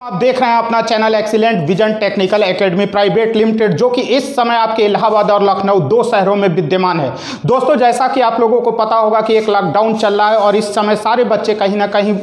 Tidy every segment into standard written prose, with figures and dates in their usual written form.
आप देख रहे हैं अपना channel excellent vision technical academy private limited, जो कि इस समय आपके इलाहाबाद और लखनऊ दो शहरों में विद्यमान है। दोस्तों, जैसा कि आप लोगों को पता होगा कि एक लॉकडाउन चल रहा है और इस समय सारे बच्चे कहीं ना कहीं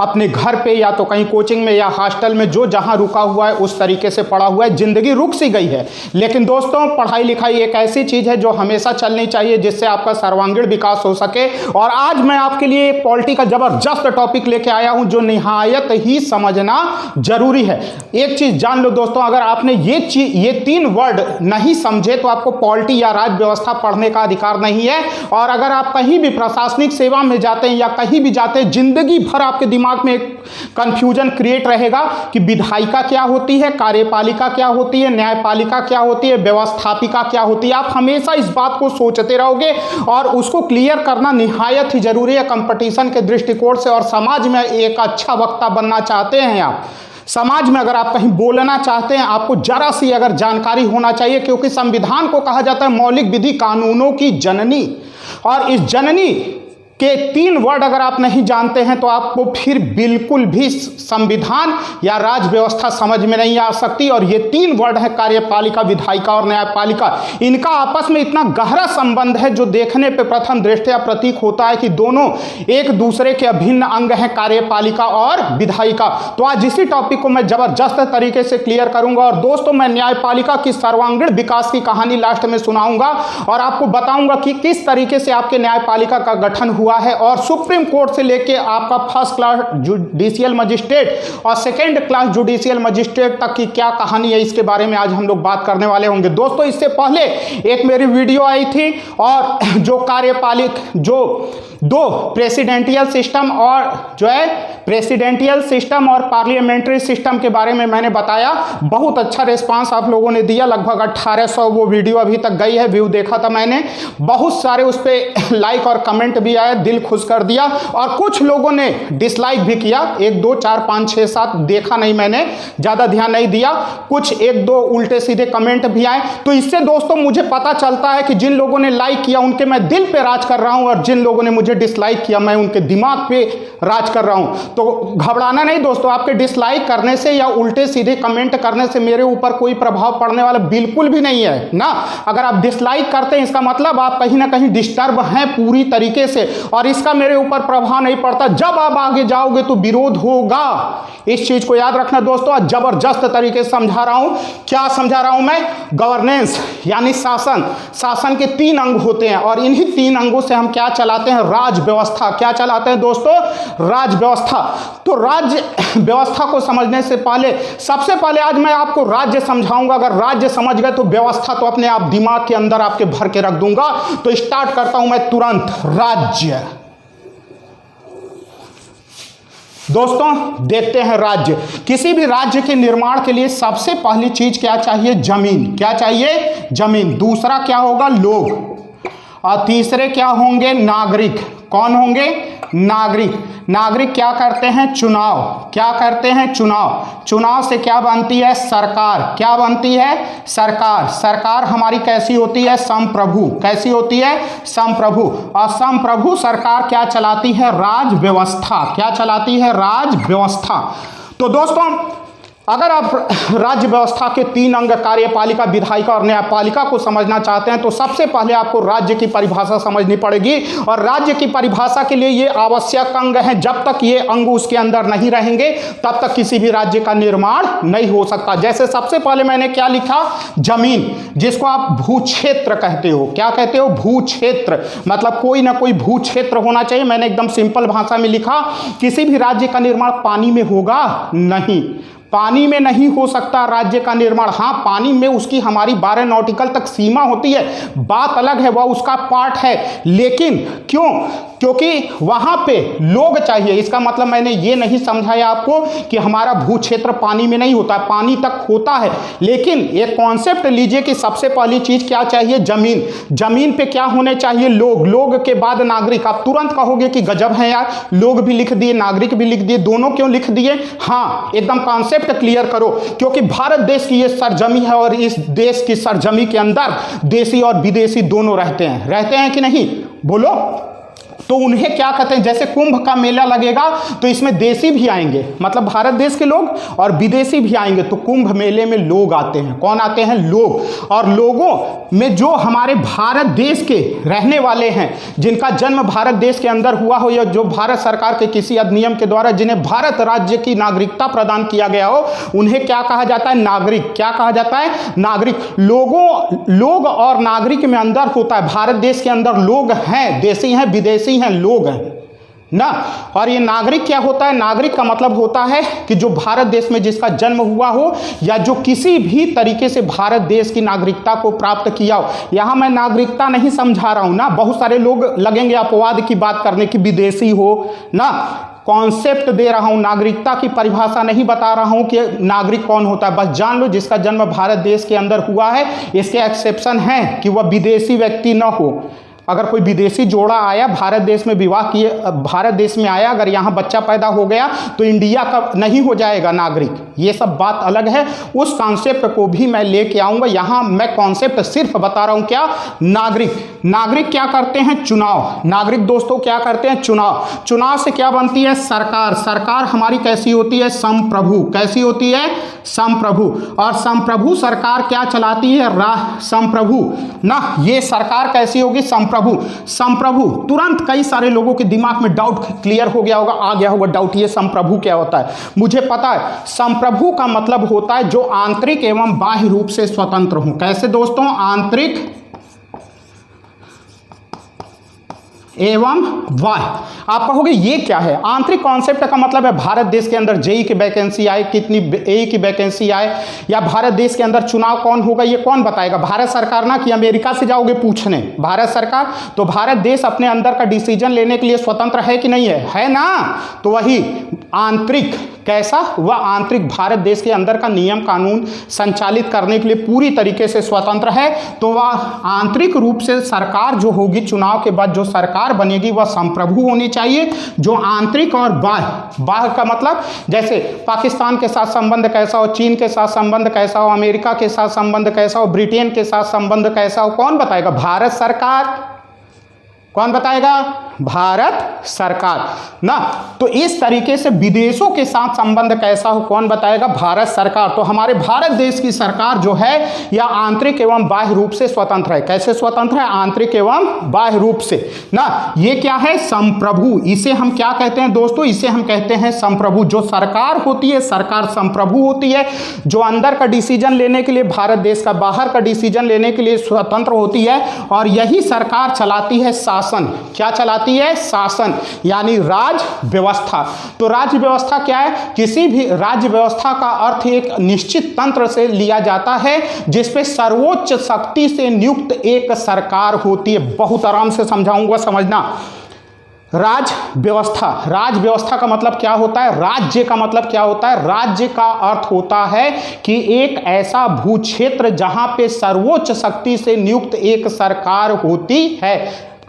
अपने घर पे या तो कहीं कोचिंग में या हॉस्टल में जो जहां रुका हुआ है उस तरीके से पड़ा हुआ है। जिंदगी रुक सी गई है, लेकिन दोस्तों पढ़ाई लिखाई एक ऐसी चीज़ है जो हमेशा चलनी चाहिए जिससे आपका सर्वांगीण विकास हो सके। और आज मैं आपके लिए एक पॉलिटी का जबरदस्त टॉपिक लेके आया हूँ जो निहायत ही समझना जरूरी है। एक चीज जान लो दोस्तों, अगर आपने ये तीन वर्ड नहीं समझे तो आपको पॉलिटी या राज्य व्यवस्था पढ़ने का अधिकार नहीं है। और अगर आप कहीं भी प्रशासनिक सेवा में जाते हैं या कहीं भी जाते हैं, जिंदगी भर आपके दिमाग में एक कंफ्यूजन क्रिएट रहेगा कि विधायिका क्या होती है, कार्यपालिका क्या होती है, न्यायपालिका क्या होती है, व्यवस्थापिका क्या होती है। आप हमेशा इस बात को सोचते रहोगे और उसको क्लियर करना निहायत ही जरूरी है कंपटीशन के दृष्टिकोण से। और समाज में एक अच्छा वक्ता बनना चाहते हैं आप, समाज में अगर आप कहीं बोलना चाहते हैं, आपको जरा सी अगर जानकारी होना चाहिए, क्योंकि संविधान को कहा जाता है मौलिक विधि कानूनों की जननी। और इस जननी के तीन वर्ड अगर आप नहीं जानते हैं तो आपको फिर बिल्कुल भी संविधान या राज्य व्यवस्था समझ में नहीं आ सकती। और ये तीन वर्ड है कार्यपालिका, विधायिका और न्यायपालिका। इनका आपस में इतना गहरा संबंध है जो देखने पे प्रथम दृष्टया प्रतीक होता है कि दोनों एक दूसरे के अभिन्न अंग हैं, कार्यपालिका और विधायिका। तो आज इसी टॉपिक को मैं जबरदस्त तरीके से क्लियर करूंगा। और दोस्तों, मैं न्यायपालिका की सर्वांगीण विकास की कहानी लास्ट में सुनाऊंगा और आपको बताऊंगा कि किस तरीके से आपके न्यायपालिका का गठन हुआ है। और सुप्रीम कोर्ट से लेके आपका फर्स्ट क्लास जुडिशियल मजिस्ट्रेट और सेकेंड क्लास जुडिशियल मजिस्ट्रेट तक की क्या कहानी है, इसके बारे में आज हम लोग बात करने वाले होंगे। दोस्तों, इससे पहले एक मेरी वीडियो आई थी और जो कार्यपालिक जो दो प्रेसिडेंटियल सिस्टम और जो है प्रेसिडेंटियल सिस्टम और पार्लियामेंट्री सिस्टम के बारे में मैंने बताया। बहुत अच्छा रिस्पांस आप लोगों ने दिया, लगभग 1800 वो वीडियो अभी तक गई है, व्यू देखा था मैंने। बहुत सारे उस पर लाइक और कमेंट भी आए, दिल खुश कर दिया। और कुछ लोगों ने डिसलाइक भी किया, 1 2 4 5 6 7 देखा नहीं मैंने, ज़्यादा ध्यान नहीं दिया। कुछ 1 2 उल्टे सीधे कमेंट भी आए। तो इससे दोस्तों मुझे पता चलता है कि जिन लोगों ने लाइक किया उनके मैं दिल पे राज कर रहा हूँ, और जिन लोगों ने मुझे डिसलाइक किया मैं उनके दिमाग पे राज कर रहा हूं। तो घबराना नहीं दोस्तों, आपके डिसलाइक करने से या उल्टे सीधे कमेंट करने से मेरे ऊपर कोई प्रभाव पड़ने वाला बिल्कुल भी नहीं है ना। अगर आप डिसलाइक करते हैं इसका मतलब आप कहीं ना कहीं डिस्टर्ब हैं पूरी तरीके से, और इसका मेरे ऊपर प्रभाव नहीं पड़ता। जब आप आगे जाओगे तो विरोध होगा, इस चीज को याद रखना दोस्तों। आज जबरदस्त तरीके से समझा रहा हूं। क्या समझा रहा हूं मैं? गवर्नेंस यानी शासन। शासन के 3 अंग होते हैं और इन्हीं 3 अंगों से हम क्या चलाते हैं? राज्य व्यवस्था। क्या चलाते हैं दोस्तों? राज्य व्यवस्था। तो राज्य व्यवस्था को समझने से पहले सबसे पहले आज मैं आपको राज्य समझाऊंगा। अगर राज्य समझ गए तो व्यवस्था तो अपने आप दिमाग के अंदर आपके भर के रख दूंगा। तो स्टार्ट करता हूं मैं तुरंत। राज्य दोस्तों देखते हैं राज्य। किसी भी राज्य के निर्माण के लिए सबसे पहली चीज क्या चाहिए? जमीन। क्या चाहिए? जमीन। दूसरा क्या होगा? लोग। और तीसरे क्या होंगे? नागरिक। कौन होंगे? नागरिक। नागरिक क्या करते हैं? चुनाव। क्या करते हैं? चुनाव। चुनाव से क्या बनती है? सरकार। क्या बनती है? सरकार। सरकार हमारी कैसी होती है? संप्रभु। कैसी होती है? संप्रभु। और संप्रभु सरकार क्या चलाती है? राज व्यवस्था। क्या चलाती है? राज व्यवस्था। तो दोस्तों, अगर आप राज्य व्यवस्था के 3 अंग कार्यपालिका, विधायिका और न्यायपालिका को समझना चाहते हैं तो सबसे पहले आपको राज्य की परिभाषा समझनी पड़ेगी। और राज्य की परिभाषा के लिए ये आवश्यक अंग है। जब तक ये अंग उसके अंदर नहीं रहेंगे तब तक किसी भी राज्य का निर्माण नहीं हो सकता। जैसे सबसे पहले मैंने क्या लिखा? जमीन, जिसको आप भूक्षेत्र कहते हो। क्या कहते हो? भूक्षेत्र। मतलब कोई ना कोई भूक्षेत्र होना चाहिए। मैंने एकदम सिंपल भाषा में लिखा, किसी भी राज्य का निर्माण पानी में होगा नहीं। पानी में नहीं हो सकता राज्य का निर्माण। हाँ, पानी में उसकी हमारी 12 नॉटिकल तक सीमा होती है, बात अलग है, वह उसका पार्ट है। लेकिन क्यों? क्योंकि वहां पे लोग चाहिए। इसका मतलब मैंने ये नहीं समझाया आपको कि हमारा भूक्षेत्र पानी में नहीं होता, पानी तक होता है। लेकिन एक कॉन्सेप्ट लीजिए कि सबसे पहली चीज क्या चाहिए? जमीन। जमीन पे क्या होने चाहिए? लोग। लोग के बाद नागरिक। आप तुरंत कहोगे कि गजब है यार, लोग भी लिख दिए नागरिक भी लिख दिए, दोनों क्यों लिख दिए? हाँ, एकदम कॉन्सेप्ट क्लियर करो, क्योंकि भारत देश की ये सरजमी है और इस देश की सरजमी के अंदर देसी और विदेशी दोनों रहते हैं। रहते हैं कि नहीं? बोलो। तो उन्हें क्या कहते हैं, जैसे कुंभ का मेला लगेगा तो इसमें देशी भी आएंगे, मतलब भारत देश के लोग, और विदेशी भी आएंगे। तो कुंभ मेले में लोग आते हैं, कौन आते हैं, लोग। और लोगों में जो हमारे भारत देश के रहने वाले हैं, जिनका जन्म भारत देश के अंदर हुआ हो, या जो भारत सरकार के किसी अधिनियम के द्वारा जिन्हें भारत राज्य की नागरिकता प्रदान किया गया हो, उन्हें क्या कहा जाता है, नागरिक। क्या कहा जाता है, नागरिक। लोग और नागरिक में अंदर होता है। भारत देश के अंदर लोग हैं, देशी हैं, विदेशी हैं, लोग हैं ना। और ये नागरिक क्या होता है, नागरिक का मतलब होता है कि जो भारत देश में जिसका जन्म हुआ हो, या जो किसी भी तरीके से भारत देश की नागरिकता को प्राप्त किया हो। यहां मैं नागरिकता नहीं समझा रहा हूं ना, बहुत सारे लोग लगेंगे अपवाद की बात करने की, विदेशी हो ना, कॉन्सेप्ट दे रहा हूं, नागरिकता की परिभाषा नहीं बता रहा हूं कि नागरिक कौन होता है। बस जान लो जिसका जन्म भारत देश के अंदर हुआ है। इसके एक्सेप्शन हैं कि वह विदेशी व्यक्ति न हो। अगर कोई विदेशी जोड़ा आया, भारत देश में विवाह किए, भारत देश में आया, अगर यहाँ बच्चा पैदा हो गया तो इंडिया का नहीं हो जाएगा नागरिक। ये सब बात अलग है, उस कॉन्सेप्ट को भी मैं लेके आऊँगा। यहाँ मैं कॉन्सेप्ट सिर्फ बता रहा हूँ, क्या, नागरिक। नागरिक क्या करते हैं, चुनाव। नागरिक दोस्तों क्या करते हैं, चुनाव। चुनाव से क्या बनती है, सरकार। सरकार हमारी कैसी होती है, संप्रभु। कैसी होती है, संप्रभु। और संप्रभु सरकार क्या चलाती है, संप्रभु ना। ये सरकार कैसी होगी, संप्रभु। संप्रभु। तुरंत कई सारे लोगों के दिमाग में डाउट क्लियर हो गया होगा, आ गया होगा डाउट, ये संप्रभु क्या होता है। मुझे पता है, संप्रभु का मतलब होता है जो आंतरिक एवं बाह्य रूप से स्वतंत्र हो। कैसे दोस्तों, आंतरिक एवं बाह्य। आप कहोगे ये क्या है, आंतरिक कॉन्सेप्ट का मतलब है भारत देश के अंदर जेई की वैकेंसी आए, कितनी ए की वैकेंसी आए, या भारत देश के अंदर चुनाव कौन होगा, ये कौन बताएगा, भारत सरकार ना, कि अमेरिका से जाओगे पूछने, भारत सरकार। तो भारत देश अपने अंदर का डिसीजन लेने के लिए स्वतंत्र है कि नहीं है ना। तो वही आंतरिक, कैसा, वह आंतरिक भारत देश के अंदर का नियम कानून संचालित करने के लिए पूरी तरीके से स्वतंत्र है। तो वह आंतरिक रूप से सरकार जो होगी, चुनाव के बाद जो सरकार बनेगी वह संप्रभु होनी चाहिए। जो आंतरिक और बाह्य, बाह्य का मतलब जैसे पाकिस्तान के साथ संबंध कैसा हो, चीन के साथ संबंध कैसा हो, अमेरिका के साथ संबंध कैसा हो, ब्रिटेन के साथ संबंध कैसा हो, कौन बताएगा, भारत सरकार। कौन बताएगा, भारत सरकार ना। तो इस तरीके से विदेशों के साथ संबंध कैसा हो, कौन बताएगा, भारत सरकार। तो हमारे भारत देश की सरकार जो है यह आंतरिक एवं बाह्य रूप से स्वतंत्र है। कैसे स्वतंत्र है, आंतरिक एवं बाह्य रूप से ना। ये क्या है, संप्रभु। इसे हम क्या कहते हैं दोस्तों, इसे हम कहते हैं संप्रभु। जो सरकार होती है, सरकार संप्रभु होती है, जो अंदर का डिसीजन लेने के लिए भारत देश का, बाहर का डिसीजन लेने के लिए स्वतंत्र होती है। और यही सरकार चलाती है शासन। क्या चलाती है, शासन, यानी राज व्यवस्था। तो राज्य व्यवस्था क्या है, किसी भी राज्य व्यवस्था का अर्थ एक निश्चित तंत्र से लिया जाता है जिसपे सर्वोच्च शक्ति से नियुक्त एक सरकार होती है। बहुत आराम से समझाऊंगा, समझना। राज व्यवस्था, राज व्यवस्था का मतलब क्या होता है, राज्य का मतलब क्या होता है, राज्य का अर्थ होता है कि एक ऐसा भू क्षेत्र जहां पे सर्वोच्च शक्ति से नियुक्त एक सरकार होती है।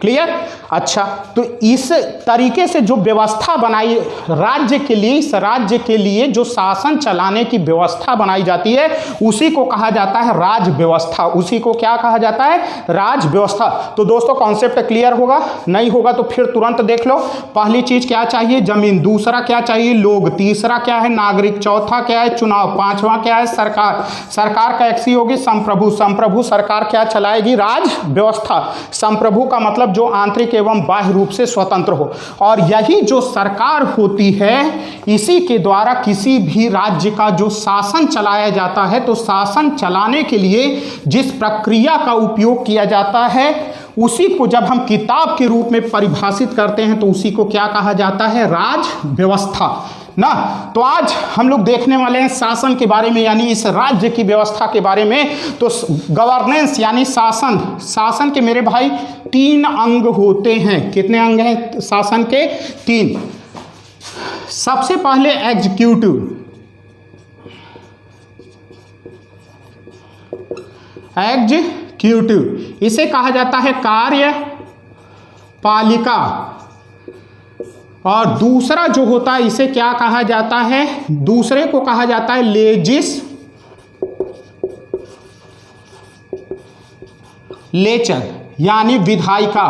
क्लियर। अच्छा, तो इस तरीके से जो व्यवस्था बनाई राज्य के लिए, इस राज्य के लिए जो शासन चलाने की व्यवस्था बनाई जाती है उसी को कहा जाता है राज व्यवस्था। उसी को क्या कहा जाता है, राज व्यवस्था। तो दोस्तों कॉन्सेप्ट क्लियर होगा, नहीं होगा तो फिर तुरंत देख लो। पहली चीज क्या चाहिए, जमीन। दूसरा क्या चाहिए, लोग। तीसरा क्या है, नागरिक। चौथा क्या है, चुनाव। पांचवा क्या है, सरकार। सरकार का एक्सी होगी संप्रभु। संप्रभु सरकार क्या चलाएगी, राज व्यवस्था। संप्रभु का मतलब जो आंतरिक एवं बाह्य रूप से स्वतंत्र हो। और यही जो सरकार होती है, इसी के द्वारा किसी भी राज्य का जो शासन चलाया जाता है, तो शासन चलाने के लिए जिस प्रक्रिया का उपयोग किया जाता है उसी को जब हम किताब के रूप में परिभाषित करते हैं तो उसी को क्या कहा जाता है, राज व्यवस्था ना। तो आज हम लोग देखने वाले हैं शासन के बारे में, यानी इस राज्य की व्यवस्था के बारे में। तो गवर्नेंस यानी शासन, शासन के मेरे भाई 3 अंग होते हैं। कितने अंग हैं शासन के, 3। सबसे पहले एग्जीक्यूटिव, एग्जीक्यूटिव इसे कहा जाता है कार्यपालिका। और दूसरा जो होता है इसे क्या कहा जाता है, दूसरे को कहा जाता है लेजिस्लेचर यानी विधायिका।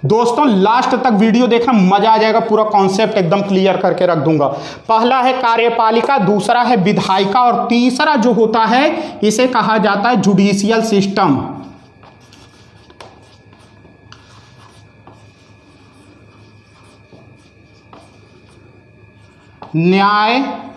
दोस्तों लास्ट तक वीडियो देखना, मजा आ जाएगा, पूरा कॉन्सेप्ट एकदम क्लियर करके रख दूंगा। पहला है कार्यपालिका, दूसरा है विधायिका और तीसरा जो होता है इसे कहा जाता है जुडिशियल सिस्टम। न्यायपालिका।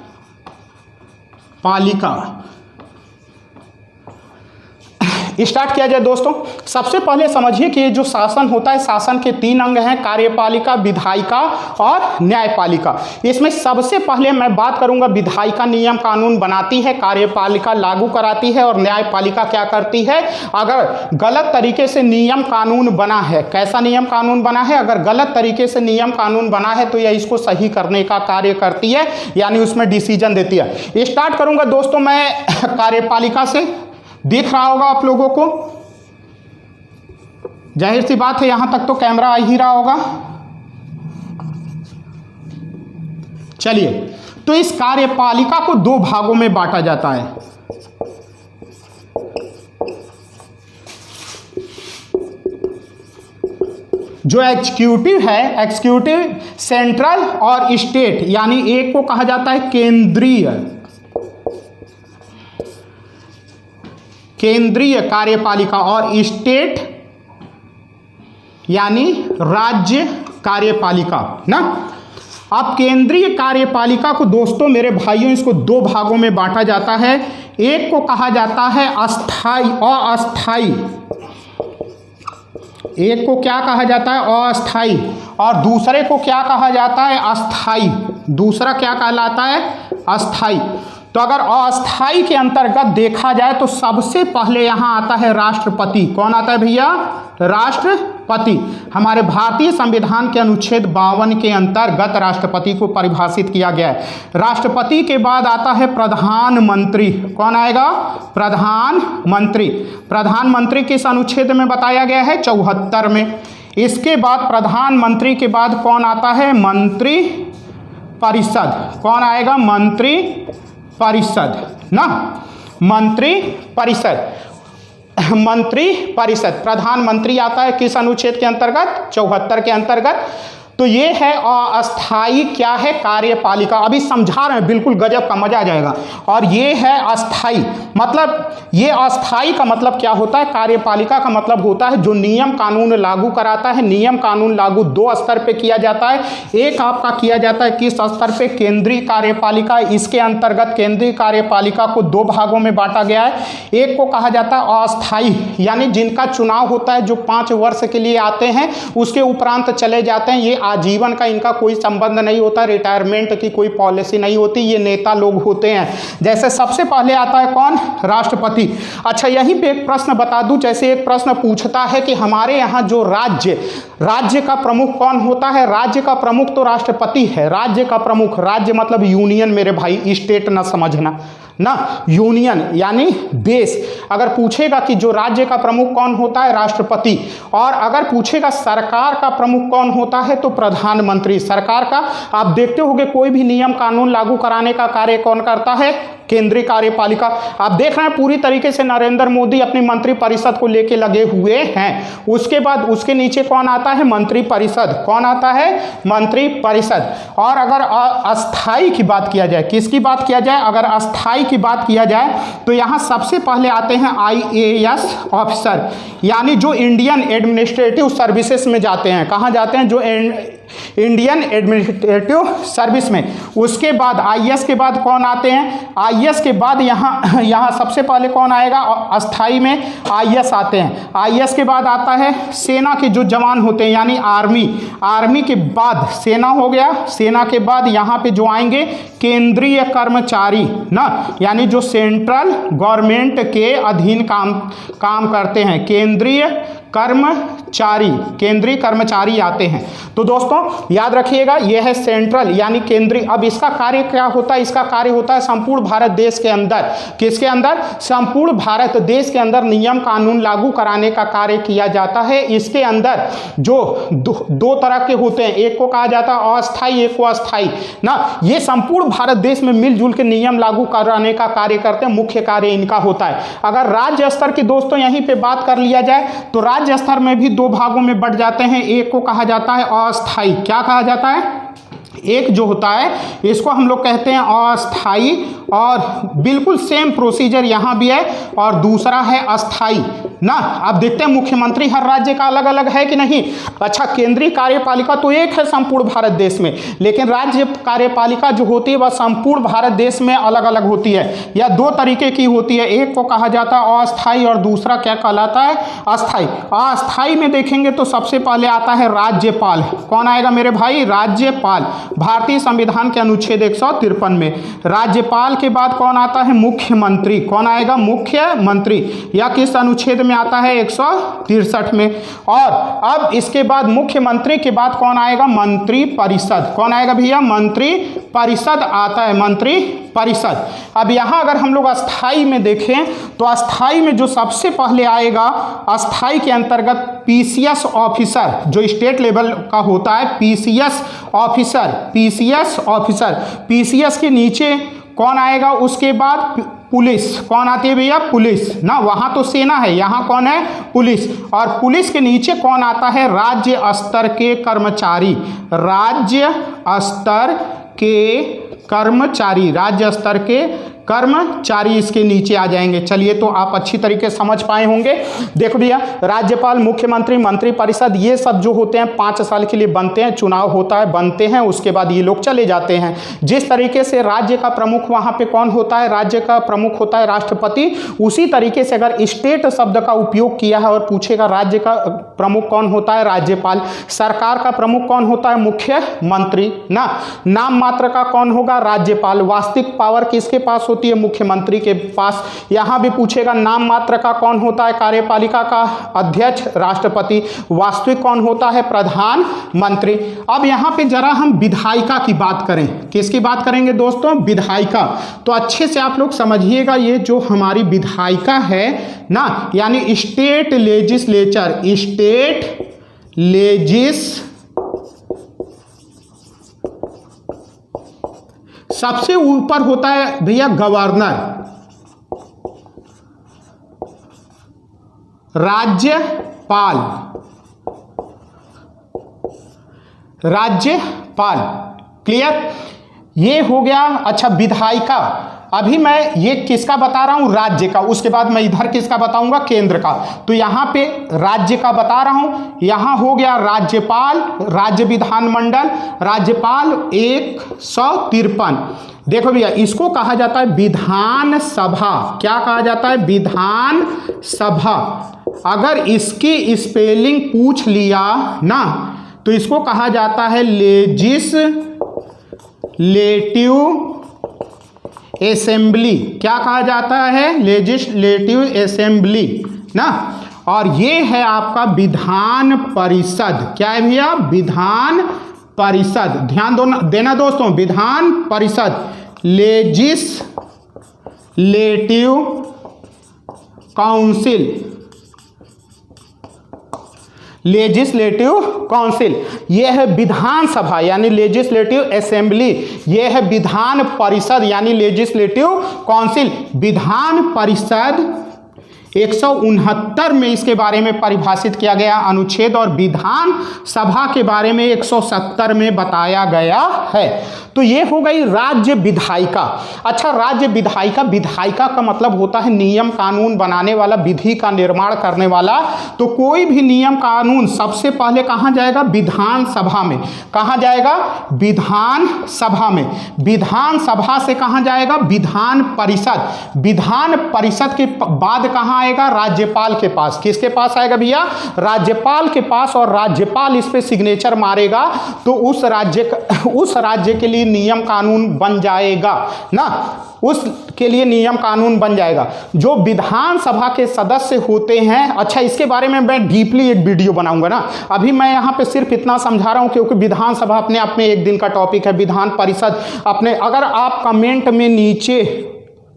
स्टार्ट किया जाए दोस्तों। सबसे पहले समझिए कि ये जो शासन होता है, शासन के 3 अंग हैं, कार्यपालिका, विधायिका और न्यायपालिका। इसमें सबसे पहले मैं बात करूंगा, विधायिका नियम कानून बनाती है, कार्यपालिका लागू कराती है और न्यायपालिका क्या करती है, अगर गलत तरीके से नियम कानून बना है, कैसा नियम कानून बना है, अगर गलत तरीके से नियम कानून बना है तो यह इसको सही करने का कार्य करती है, यानी उसमें डिसीजन देती है। स्टार्ट करूंगा दोस्तों मैं कार्यपालिका से। दिख रहा होगा आप लोगों को, जाहिर सी बात है यहां तक तो कैमरा आ ही रहा होगा। चलिए, तो इस कार्यपालिका को 2 भागों में बांटा जाता है। जो एग्जीक्यूटिव है, एग्जीक्यूटिव सेंट्रल और स्टेट, यानी एक को कहा जाता है केंद्रीय कार्यपालिका और स्टेट यानी राज्य कार्यपालिका ना। अब केंद्रीय कार्यपालिका को दोस्तों मेरे भाइयों, इसको 2 भागों में बांटा जाता है। एक को कहा जाता है अस्थाई और अस्थाई, एक को क्या कहा जाता है अस्थाई, और दूसरे को क्या कहा जाता है अस्थाई। दूसरा क्या कहलाता है अस्थाई। तो अगर अस्थाई के अंतर्गत देखा जाए तो सबसे पहले यहां आता है राष्ट्रपति। कौन आता है भैया, राष्ट्रपति। हमारे भारतीय संविधान के अनुच्छेद 52 के अंतर्गत राष्ट्रपति को परिभाषित किया गया है। राष्ट्रपति के बाद आता है प्रधानमंत्री। कौन आएगा, प्रधानमंत्री। प्रधानमंत्री किस अनुच्छेद में बताया गया है, 74 में। इसके बाद प्रधानमंत्री के बाद कौन आता है, मंत्री परिषद। कौन आएगा, मंत्री परिषद ना, मंत्री परिषद। मंत्री परिषद, प्रधानमंत्री आता है किस अनुच्छेद के अंतर्गत, 74 के अंतर्गत। तो ये है अस्थाई क्या है, कार्यपालिका। अभी समझा रहे हैं, बिल्कुल गजब का, मजा आ जाएगा। और ये है अस्थाई, मतलब ये अस्थाई का मतलब क्या होता है, कार्यपालिका का मतलब होता है जो नियम कानून लागू कराता है। नियम कानून लागू 2 स्तर पे किया जाता है। एक आपका किया जाता है किस स्तर पे, केंद्रीय कार्यपालिका। इसके अंतर्गत केंद्रीय कार्यपालिका को 2 भागों में बांटा गया है। एक को कहा जाता है अस्थाई, यानी जिनका चुनाव होता है, जो 5 वर्ष के लिए आते हैं, उसके उपरांत चले जाते हैं। ये आजीवन का इनका कोई संबंध नहीं होता, रिटायरमेंट की कोई पॉलिसी नहीं होती, ये नेता लोग होते हैं। जैसे सबसे पहले आता है कौन, राष्ट्रपति। अच्छा, यहीं पे एक प्रश्न बता दूं, जैसे एक प्रश्न पूछता है कि हमारे यहाँ जो राज्य का प्रमुख कौन होता है, राज्य का प्रमुख तो राष्ट्रपति है। राज्य का प्रमुख, राज्य मतलब यूनियन मेरे भाई, स्टेट ना समझना ना, यूनियन यानी देश। अगर पूछेगा कि जो राज्य का प्रमुख कौन होता है, राष्ट्रपति। और अगर पूछेगा सरकार का प्रमुख कौन होता है, तो प्रधानमंत्री। सरकार का आप देखते होंगे कोई भी नियम कानून लागू कराने का कार्य कौन करता है, केंद्रीय कार्यपालिका। आप देख रहे हैं पूरी तरीके से नरेंद्र मोदी अपनी मंत्री परिषद को लेके लगे हुए हैं। उसके बाद उसके नीचे कौन आता है, मंत्री परिषद। कौन आता है, मंत्री परिषद। और अगर अस्थाई की बात किया जाए, किसकी बात किया जाए, अगर अस्थाई की बात किया जाए तो यहां सबसे पहले आते हैं IAS ऑफिसर, यानी जो इंडियन एडमिनिस्ट्रेटिव सर्विसेज में जाते हैं। कहां जाते हैं, जो इंडियन एडमिनिस्ट्रेटिव सर्विस में। उसके बाद IAS के बाद कौन आते हैं, IAS के बाद यहाँ सबसे पहले कौन आएगा, अस्थाई में IAS आते हैं। IAS के बाद आता है सेना के जो जवान होते हैं, यानी आर्मी के बाद सेना हो गया। सेना के बाद यहाँ पे जो आएंगे केंद्रीय कर्मचारी ना, यानी जो सेंट्रल गवर्नमेंट के अधीन काम करते हैं, केंद्रीय कर्मचारी आते हैं। तो दोस्तों याद रखिएगा, यह है सेंट्रल यानी केंद्रीय। अब इसका कार्य क्या होता है, इसका कार्य होता है संपूर्ण भारत देश के अंदर, किसके अंदर, संपूर्ण भारत देश के अंदर नियम कानून लागू कराने का कार्य किया जाता है। इसके अंदर जो दो तरह के होते हैं, एक को कहा जाता है अस्थाई, एक को अस्थाई ना। ये संपूर्ण भारत देश में मिलजुल के नियम लागू कराने का कार्य करते हैं, मुख्य कार्य इनका होता है। अगर राज्य स्तर की दोस्तों यहीं पे बात कर लिया जाए तो राज्य राज्य स्तर में भी दो भागों में बंट जाते हैं। एक को कहा जाता है अस्थाई, क्या कहा जाता है, एक जो होता है इसको हम लोग कहते हैं अस्थाई, और बिल्कुल सेम प्रोसीजर यहाँ भी है, और दूसरा है अस्थाई ना। अब देखते हैं मुख्यमंत्री हर राज्य का अलग अलग है कि नहीं। अच्छा, केंद्रीय कार्यपालिका तो एक है संपूर्ण भारत देश में, लेकिन राज्य कार्यपालिका जो होती है वह संपूर्ण भारत देश में अलग अलग होती है, या दो तरीके की होती है। एक को कहा जाता है अस्थाई और दूसरा क्या कहलाता है, अस्थाई। अस्थाई में देखेंगे तो सबसे पहले आता है राज्यपाल। कौन आएगा मेरे भाई, राज्यपाल। भारतीय संविधान के अनुच्छेद 153 में राज्यपाल के बाद कौन आता है, मुख्यमंत्री। कौन आएगा, मुख्यमंत्री। या किस अनुच्छेद में आता है, 163 में। और अब इसके बाद मुख्यमंत्री के बाद कौन आएगा, मंत्री परिषद। कौन आएगा भैया, मंत्री परिषद आता है, मंत्री परिषद। अब यहाँ अगर हम लोग अस्थाई में देखें तो अस्थाई में जो सबसे पहले आएगा, अस्थाई के अंतर्गत पीसीएस ऑफिसर, जो स्टेट लेवल का होता है, PCS officer, PCS officer. PCS के नीचे कौन आएगा, उसके बाद पुलिस। कौन आती है भैया, पुलिस ना। वहाँ तो सेना है, यहाँ कौन है, पुलिस। और पुलिस के नीचे कौन आता है, राज्य स्तर के कर्मचारी। राज्य स्तर के कर्मचारी, राज्य स्तर के कर्मचारी इसके नीचे आ जाएंगे। चलिए, तो आप अच्छी तरीके से समझ पाए होंगे। देखो भैया, राज्यपाल, मुख्यमंत्री, मंत्री परिषद, ये सब जो होते हैं 5 साल के लिए बनते हैं, चुनाव होता है, बनते हैं, उसके बाद ये लोग चले जाते हैं। जिस तरीके से राज्य का प्रमुख वहाँ पे कौन होता है, राज्य का प्रमुख होता है राष्ट्रपति। उसी तरीके से अगर स्टेट शब्द का उपयोग किया है और पूछेगा राज्य का प्रमुख कौन होता है, राज्यपाल। सरकार का प्रमुख कौन होता है, मुख्यमंत्री ना। नाम मात्र का कौन होगा, राज्यपाल। वास्तविक पावर किसके पास होती है, मुख्यमंत्री के पास। यहां भी पूछेगा नाम मात्र का कौन होता है, कार्यपालिका का अध्यक्ष राष्ट्रपति। वास्तविक कौन होता है, प्रधानमंत्री। अब यहां पे जरा हम विधायिका की बात करें। किसकी बात करेंगे दोस्तों, विधायिका। तो अच्छे से आप लोग समझिएगा, ये जो हमारी विधायिका है ना, यानी स्टेट लेजिस्लेचर, स्टेट सबसे ऊपर होता है भैया गवर्नर, राज्यपाल, राज्यपाल। क्लियर, ये हो गया। अच्छा, विधायिका, अभी मैं ये किसका बता रहा हूं, राज्य का। उसके बाद मैं इधर किसका बताऊंगा, केंद्र का। तो यहां पे राज्य का बता रहा हूं। यहां हो गया राज्यपाल, राज्य विधानमंडल, राज्यपाल 153। देखो भैया, इसको कहा जाता है विधान सभा। क्या कहा जाता है, विधान सभा। अगर इसकी स्पेलिंग पूछ लिया ना, तो इसको कहा जाता है लेजिस्लेटिव असेंबली। क्या कहा जाता है, लेजिस्लेटिव असेंबली ना। और ये है आपका विधान परिषद। क्या है भैया, विधान परिषद। ध्यान देना दोस्तों, Vidhan Parishad, legislative council, legislative council. ये है विधानसभा यानी लेजिस्लेटिव असेंबली, ये है विधान परिषद यानी लेजिस्लेटिव काउंसिल। विधान परिषद 169 में इसके बारे में परिभाषित किया गया अनुच्छेद, और विधान सभा के बारे में 170 में बताया गया है। तो ये हो गई राज्य विधायिका। अच्छा, राज्य विधायिका, विधायिका का मतलब होता है नियम कानून बनाने वाला, विधि का निर्माण करने वाला। तो कोई भी नियम कानून सबसे पहले कहाँ जाएगा, विधान सभा में। कहाँ जाएगा, विधान सभा में। विधान सभा से कहाँ जाएगा, विधान परिषद। विधान परिषद के बाद कहाँ आएगा, राज्यपाल के पास। किसके पास आएगा भैया, राज्यपाल के पास। और राज्यपाल इस पे सिग्नेचर मारेगा तो उस राज्य के लिए नियम कानून बन जाएगा ना, उसके लिए नियम कानून बन जाएगा। जो विधानसभा के सदस्य होते हैं, अच्छा इसके बारे में मैं डीपली एक वीडियो बनाऊंगा ना। अभी मैं यहाँ पे सिर्फ इतना समझा रहा हूँ क्योंकि विधानसभा अपने आप में एक दिन का टॉपिक है। विधान परिषद अपने, अगर आप कमेंट में नीचे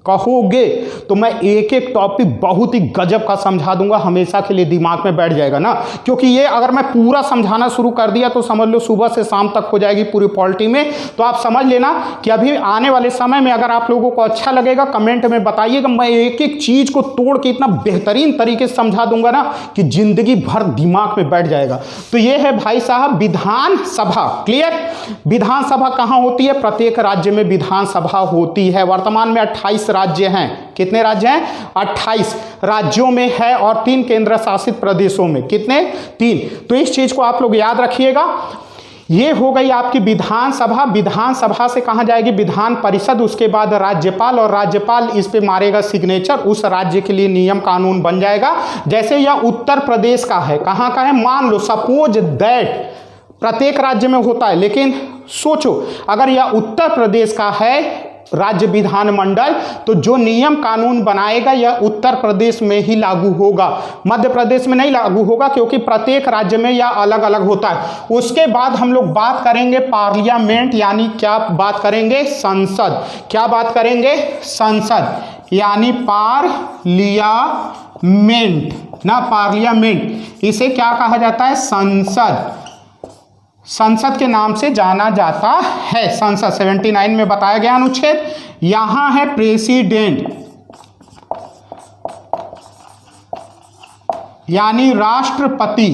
कहोगे तो मैं एक एक टॉपिक बहुत ही गजब का समझा दूंगा, हमेशा के लिए दिमाग में बैठ जाएगा ना। क्योंकि ये अगर मैं पूरा समझाना शुरू कर दिया तो समझ लो सुबह से शाम तक हो जाएगी पूरी पॉलिटी में। तो आप समझ लेना कि अभी आने वाले समय में अगर आप लोगों को अच्छा लगेगा कमेंट में बताइएगा, मैं एक एक चीज को तोड़ के इतना बेहतरीन तरीके से समझा दूंगा ना कि जिंदगी भर दिमाग में बैठ जाएगा। तो ये है भाई साहब विधानसभा। क्लियर? विधानसभा कहाँ होती है? प्रत्येक राज्य में विधानसभा होती है। वर्तमान में 28 राज्य हैं। कितने राज्य हैं? 28 राज्यों में है और 3 केंद्र शासित प्रदेशों में। कितने? 3। तो इस चीज को आप लोग याद रखिएगा। ये हो गई आपकी विधानसभा। विधानसभा से कहाँ जाएगी? विधान परिषद, उसके बाद राज्यपाल, और राज्यपाल इस पे मारेगा सिग्नेचर, उस राज्य के लिए नियम कानून बन जाएगा। जैसे यह उत्तर प्रदेश का है, कहाँ का है? मान लो सपोज दैट प्रत्येक राज्य में होता है, लेकिन सोचो अगर यह उत्तर प्रदेश का है राज्य विधानमंडल, तो जो नियम कानून बनाएगा यह उत्तर प्रदेश में ही लागू होगा, मध्य प्रदेश में नहीं लागू होगा, क्योंकि प्रत्येक राज्य में यह अलग अलग होता है। उसके बाद हम लोग बात करेंगे पार्लियामेंट, यानी क्या बात करेंगे? संसद। क्या बात करेंगे? संसद, यानी पार्लियामेंट ना, पार्लियामेंट इसे क्या कहा जाता है? संसद। संसद के नाम से जाना जाता है संसद। 79 में बताया गया अनुच्छेद। यहां है प्रेसिडेंट, यानी राष्ट्रपति,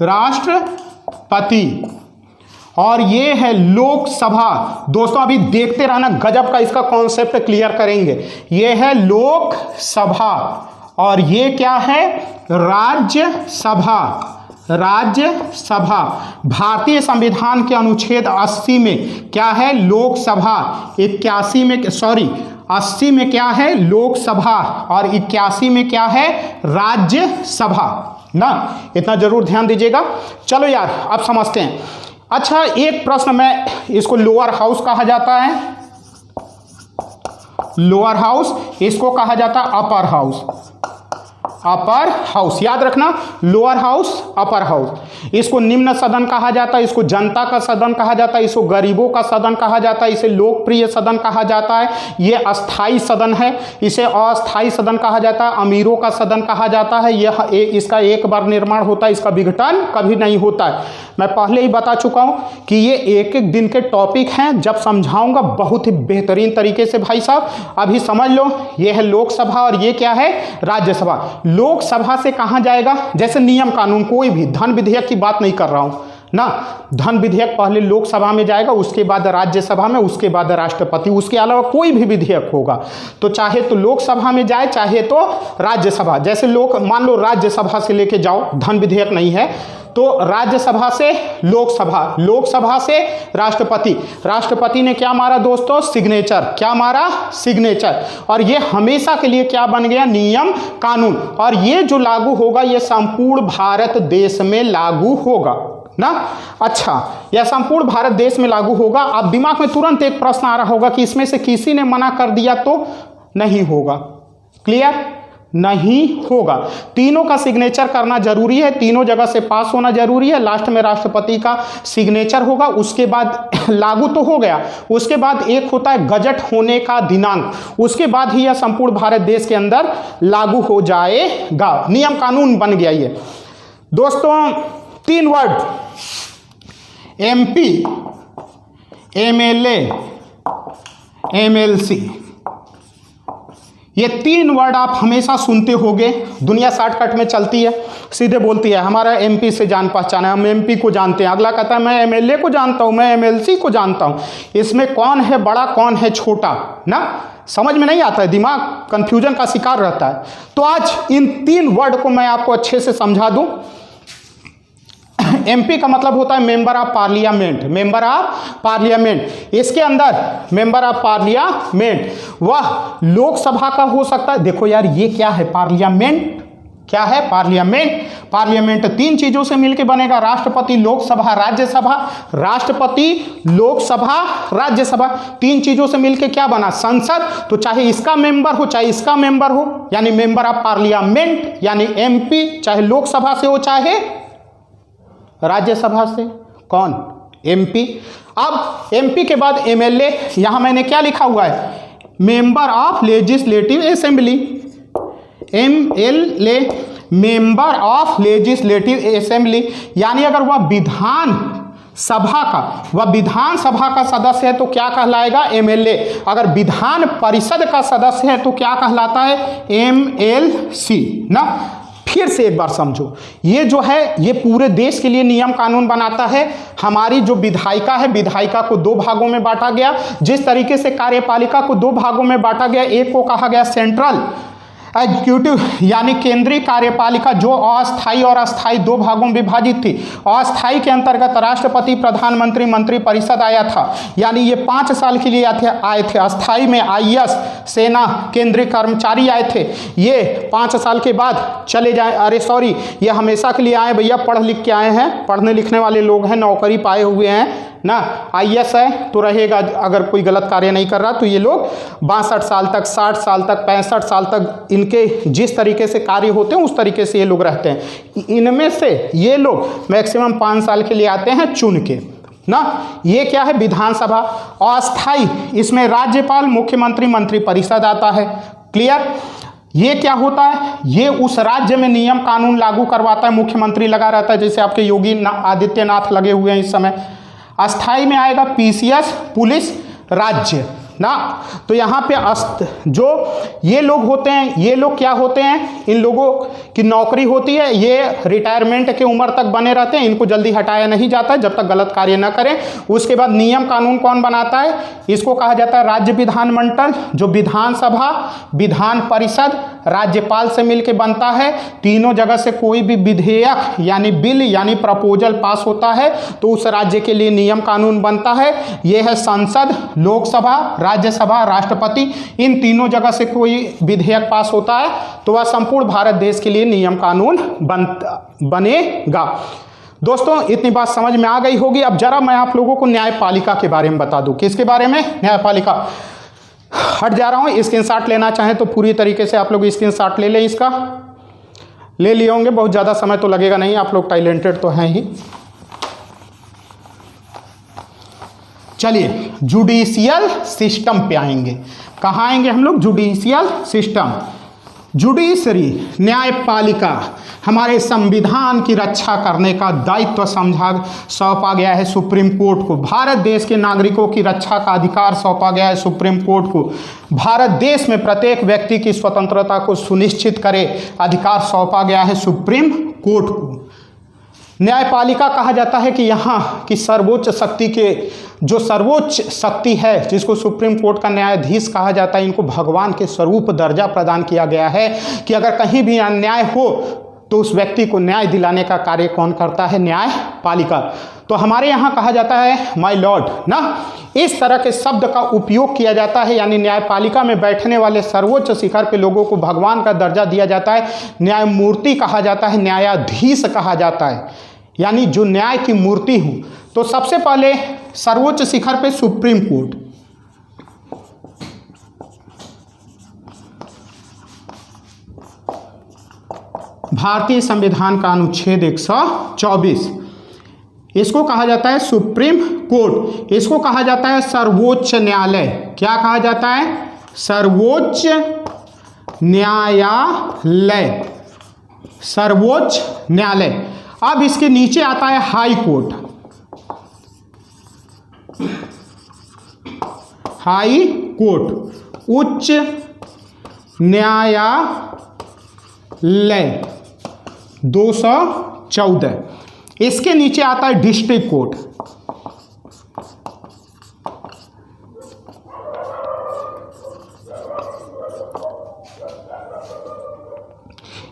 राष्ट्रपति, और ये है लोकसभा। दोस्तों अभी देखते रहना, गजब का इसका कॉन्सेप्ट क्लियर करेंगे। ये है लोकसभा और ये क्या है? राज्यसभा। राज्यसभा भारतीय संविधान के अनुच्छेद 80 में क्या है? लोकसभा। 81 में 80 में क्या है? लोकसभा, और 81 में क्या है? राज्यसभा ना। इतना जरूर ध्यान दीजिएगा। चलो यार अब समझते हैं। अच्छा एक प्रश्न, मैं इसको लोअर हाउस कहा जाता है, लोअर हाउस, इसको कहा जाता है अपर हाउस, अपर हाउस। याद रखना, लोअर हाउस, अपर हाउस। इसको निम्न सदन कहा जाता है, इसको जनता का सदन कहा जाता है, इसको गरीबों का सदन कहा जाता है, इसे लोकप्रिय सदन कहा जाता है, ये अस्थाई सदन है, इसे अस्थाई सदन कहा जाता है, अमीरों का सदन कहा जाता है। यह इसका एक बार निर्माण होता है, इसका विघटन कभी नहीं होता है। मैं पहले ही बता चुका हूं कि ये एक एक दिन के टॉपिक हैं, जब समझाऊंगा बहुत ही बेहतरीन तरीके से भाई साहब। अभी समझ लो, ये है लोकसभा और ये क्या है? राज्यसभा। लोकसभा से कहां जाएगा? जैसे नियम कानून, कोई भी धन विधेयक की बात नहीं कर रहा हूं ना, धन विधेयक पहले लोकसभा में जाएगा, उसके बाद राज्यसभा में, उसके बाद राष्ट्रपति, उसके अलावा कोई भी विधेयक होगा तो चाहे तो लोकसभा में जाए चाहे तो राज्यसभा। जैसे मान लो राज्यसभा से लेके जाओ, धन विधेयक नहीं है, तो राज्यसभा से लोकसभा, लोकसभा से राष्ट्रपति, राष्ट्रपति ने क्या मारा दोस्तों? सिग्नेचर। क्या मारा? सिग्नेचर। और ये हमेशा के लिए क्या बन गया? नियम कानून। और ये जो लागू होगा ये संपूर्ण भारत देश में लागू होगा ना। अच्छा, यह संपूर्ण भारत देश में लागू होगा। अब दिमाग में तुरंत एक प्रश्न आ रहा होगा कि इसमें से किसी ने मना कर दिया तो नहीं होगा। क्लियर? नहीं होगा। तीनों का सिग्नेचर करना जरूरी है, तीनों जगह से पास होना जरूरी है। लास्ट में राष्ट्रपति का सिग्नेचर होगा, उसके बाद लागू तो हो गया, उसके बाद एक होता है गजट होने का दिनांक, उसके बाद ही यह संपूर्ण भारत देश के अंदर लागू हो जाएगा। नियम कानून बन गया ये। दोस्तों 3 वर्ड, MP, MLA, MLC, ये 3 वर्ड आप हमेशा सुनते होंगे। दुनिया शॉर्टकट में चलती है, सीधे बोलती है हमारा MP से जान पहचान है, हम MP को जानते हैं। अगला कहता है मैं MLA को जानता हूँ, मैं MLC को जानता हूँ। इसमें कौन है बड़ा कौन है छोटा ना, समझ में नहीं आता है, दिमाग कंफ्यूजन का शिकार रहता है। तो आज इन 3 वर्ड को मैं आपको अच्छे से समझा दूँ। MP का मतलब होता है member of parliament, member of parliament. इसके अंदर मेंबर ऑफ पार्लियामेंट वह लोकसभा का हो सकता है। देखो यार ये क्या है? पार्लियामेंट क्या है? पार्लियामेंट। पार्लियामेंट 3 चीजों से मिलकर बनेगा, राष्ट्रपति, लोकसभा, राज्यसभा। राष्ट्रपति, लोकसभा, राज्यसभा, 3 चीजों से मिलकर क्या बना? संसद। तो चाहे इसका मेंबर हो चाहे इसका मेंबर हो, यानी मेंबर ऑफ पार्लियामेंट यानी MP, चाहे लोकसभा से हो चाहे राज्यसभा से। कौन? MP। अब MP के बाद MLA, यहां मैंने क्या लिखा हुआ है? Member of legislative assembly, MLA, member of legislative assembly, यानी अगर वह विधानसभा का सदस्य है तो क्या कहलाएगा? MLA। अगर विधान परिषद का सदस्य है तो क्या कहलाता है? MLC ना। फिर से एक बार समझो, ये जो है ये पूरे देश के लिए नियम कानून बनाता है। हमारी जो विधायिका है, विधायिका को दो भागों में बांटा गया। जिस तरीके से कार्यपालिका को दो भागों में बांटा गया, एक को कहा गया सेंट्रल एग्जीक्यूटिव यानी केंद्रीय कार्यपालिका, जो अस्थायी और अस्थायी दो भागों में विभाजित थी। अस्थायी के अंतर्गत राष्ट्रपति, प्रधानमंत्री, मंत्री परिषद आया था, यानी ये 5 साल के लिए आए थे। अस्थायी में IAS, सेना, केंद्रीय कर्मचारी आए थे। ये 5 साल के बाद चले जाए, अरे सॉरी, ये हमेशा के लिए आए भैया, पढ़ लिख के आए हैं, पढ़ने लिखने वाले लोग हैं, नौकरी पाए हुए हैं ना। IAS है तो रहेगा, अगर कोई गलत कार्य नहीं कर रहा तो ये लोग 62 साल तक, 60 साल तक, 65 साल तक इनके जिस तरीके से कार्य होते हैं उस तरीके से ये लोग रहते हैं। इनमें से ये लोग मैक्सिमम 5 साल के लिए आते हैं चुन के ना। ये क्या है? विधानसभा। अस्थायी, इसमें राज्यपाल, मुख्यमंत्री, मंत्री परिषद आता है। क्लियर? ये क्या होता है? ये उस राज्य में नियम कानून लागू करवाता है, मुख्यमंत्री लगा रहता है, जैसे आपके योगी आदित्यनाथ लगे हुए हैं इस समय। अस्थाई में आएगा PCS, पुलिस, राज्य ना। तो यहाँ पे जो ये लोग होते हैं, ये लोग क्या होते हैं? इन लोगों की नौकरी होती है, ये रिटायरमेंट के उम्र तक बने रहते हैं, इनको जल्दी हटाया नहीं जाता जब तक गलत कार्य न करें। उसके बाद नियम कानून कौन बनाता है? इसको कहा जाता है राज्य विधानमंडल, जो विधानसभा, विधान परिषद, राज्यपाल से मिलकर बनता है। तीनों जगह से कोई भी विधेयक यानी बिल यानी प्रपोजल पास होता है तो उस राज्य के लिए नियम कानून बनता है। यह है संसद, लोकसभा, राज्यसभा, राष्ट्रपति, इन तीनों जगह से कोई विधेयक पास होता है तो वह संपूर्ण भारत देश के लिए नियम कानून बनेगा। दोस्तों इतनी बात समझ में आ गई होगी। अब जरा मैं आप लोगों को न्यायपालिका के बारे में बता दूं। किसके बारे में? न्यायपालिका। हट जा रहा हूं, स्क्रीनशॉट लेना चाहें तो पूरी तरीके से आप लोग स्क्रीनशॉट ले लें। इसका ले लिए होंगे, बहुत ज़्यादा समय तो लगेगा नहीं, आप लोग टैलेंटेड तो हैं ही। चलिए जुडिशियल सिस्टम पे आएंगे। कहाँ आएंगे हम लोग? Judicial system. जुडिशरी, न्यायपालिका, हमारे संविधान की रक्षा करने का दायित्व सौंपा गया है सुप्रीम कोर्ट को। भारत देश के नागरिकों की रक्षा का अधिकार सौंपा गया है सुप्रीम कोर्ट को। भारत देश में प्रत्येक व्यक्ति की स्वतंत्रता को सुनिश्चित करे अधिकार सौंपा गया है सुप्रीम कोर्ट को। न्यायपालिका कहा जाता है कि यहाँ की सर्वोच्च शक्ति है, जिसको सुप्रीम कोर्ट का न्यायाधीश कहा जाता है, इनको भगवान के स्वरूप दर्जा प्रदान किया गया है कि अगर कहीं भी अन्याय हो तो उस व्यक्ति को न्याय दिलाने का कार्य कौन करता है? न्यायपालिका। तो हमारे यहाँ कहा जाता है माय लॉर्ड ना, इस तरह के शब्द का उपयोग किया जाता है, यानी न्यायपालिका में बैठने वाले सर्वोच्च शिखर पे लोगों को भगवान का दर्जा दिया जाता है। न्यायमूर्ति कहा जाता है, न्यायाधीश कहा जाता है, यानी जो न्याय की मूर्ति हूँ। तो सबसे पहले सर्वोच्च शिखर पे सुप्रीम कोर्ट। भारतीय संविधान का अनुच्छेद 124, इसको कहा जाता है सुप्रीम कोर्ट। इसको कहा जाता है सर्वोच्च न्यायालय। क्या कहा जाता है? सर्वोच्च न्यायालय। सर्वोच्च न्यायालय। अब इसके नीचे आता है हाई कोर्ट। हाई कोर्ट, उच्च न्यायालय 214। इसके नीचे आता है डिस्ट्रिक्ट कोर्ट।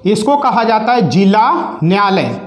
इसको कहा जाता है जिला न्यायालय।